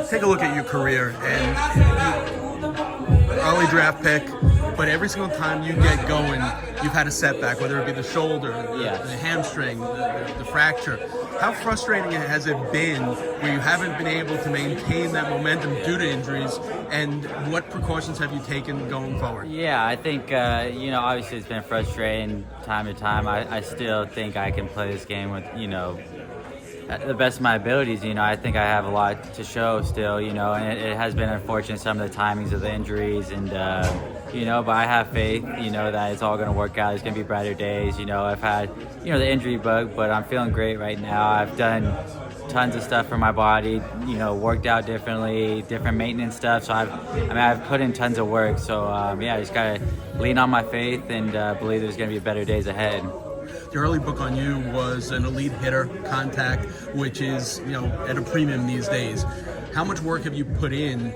take a look at your career and early draft pick, but every single time you get going, you've had a setback, whether it be the shoulder, the hamstring, the fracture. How frustrating has it been where you haven't been able to maintain that momentum due to injuries, and what precautions have you taken going forward? Yeah, I think, obviously it's been frustrating time to time. I still think I can play this game with, at the best of my abilities. I think I have a lot to show still, and it has been unfortunate, some of the timings of the injuries, and, but I have faith, that it's all going to work out. There's going to be brighter days. I've had, the injury bug, but I'm feeling great right now. I've done tons of stuff for my body, worked out differently, different maintenance stuff. So I've put in tons of work. So, I just got to lean on my faith and believe there's going to be better days ahead. The early book on you was an elite hitter, contact, which is, at a premium these days. How much work have you put in?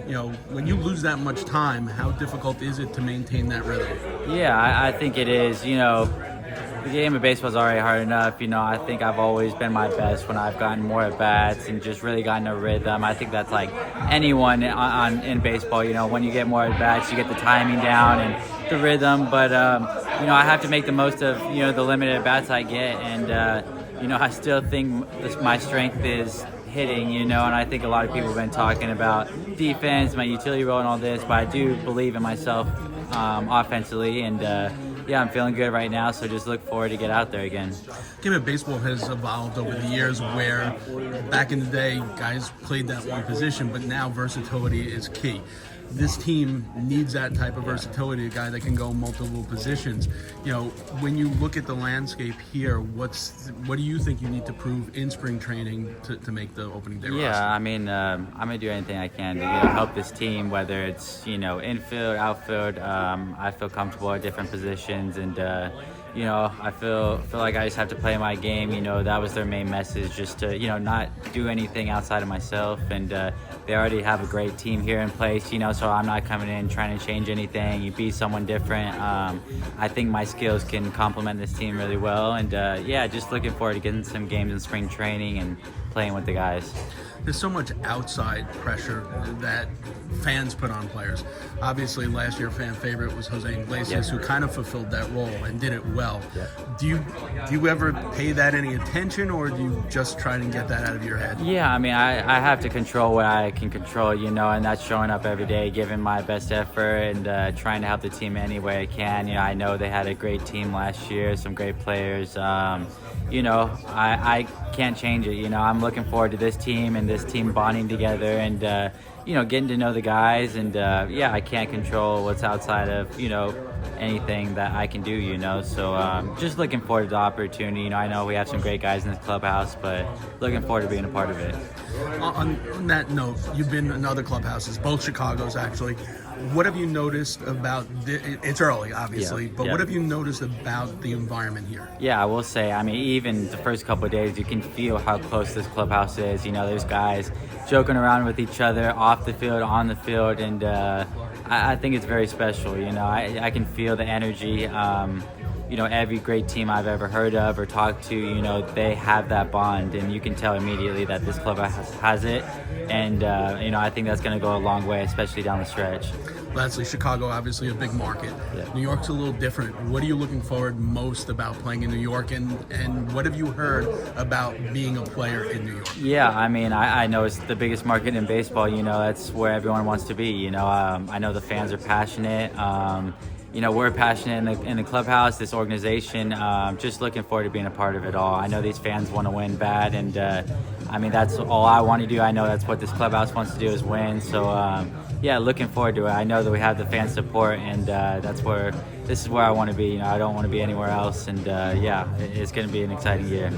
When you lose that much time, how difficult is it to maintain that rhythm? Yeah, I think it is. The game of baseball is already hard enough. I think I've always been my best when I've gotten more at bats and just really gotten a rhythm. I think that's like anyone in baseball. When you get more at bats, you get the timing down and the rhythm. But I have to make the most of the limited at bats I get, and I still think my strength is hitting. And I think a lot of people have been talking about defense, my utility role, and all this. But I do believe in myself offensively, and I'm feeling good right now, so just look forward to get out there again. Game of baseball has evolved over the years where back in the day, guys played that one position, but now versatility is key. This team needs that type of versatility, a guy that can go multiple positions. When you look at the landscape here, what do you think you need to prove in spring training to make the opening day roster? Yeah, I'm going to do anything I can to help this team, whether it's, infield, outfield. I feel comfortable at different positions, and I feel like I just have to play my game. That was their main message, just to, not do anything outside of myself. And they already have a great team here in place, so I'm not coming in trying to change anything. You be someone different. I think my skills can complement this team really well. And just looking forward to getting some games in spring training and playing with the guys. There's so much outside pressure that fans put on players. Obviously, last year fan favorite was Jose Iglesias, who kind of fulfilled that role and did it well. Do you ever pay that any attention, or do you just try to get that out of your head? Yeah, I have to control what I can control, and that's showing up every day, giving my best effort, and trying to help the team any way I can. I know they had a great team last year, some great players. I can't change it. I'm looking forward to this team and this team bonding together, and getting to know the guys, and I can't control what's outside of anything that I can do. So just looking forward to the opportunity. I know we have some great guys in this clubhouse, but looking forward to being a part of it. On that note, you've been in other clubhouses, both Chicago's actually. What have you noticed about it's early, obviously, but what have you noticed about the environment here? Yeah, I will say, even the first couple of days, you can feel how close this clubhouse is. There's guys joking around with each other off the field, on the field, and I think it's very special. I can feel the energy. Every great team I've ever heard of or talked to, they have that bond, and you can tell immediately that this clubhouse has it. And, I think that's going to go a long way, especially down the stretch. Lastly, Chicago, obviously a big market. New York's a little different. What are you looking forward most about playing in New York, and what have you heard about being a player in New York? Yeah, I know it's the biggest market in baseball. That's where everyone wants to be. I know the fans are passionate. We're passionate in the clubhouse, this organization. Just looking forward to being a part of it all. I know these fans want to win bad, and that's all I want to do. I know that's what this clubhouse wants to do, is win. So looking forward to it. I know that we have the fan support, and this is where I want to be. I don't want to be anywhere else, and it's going to be an exciting year.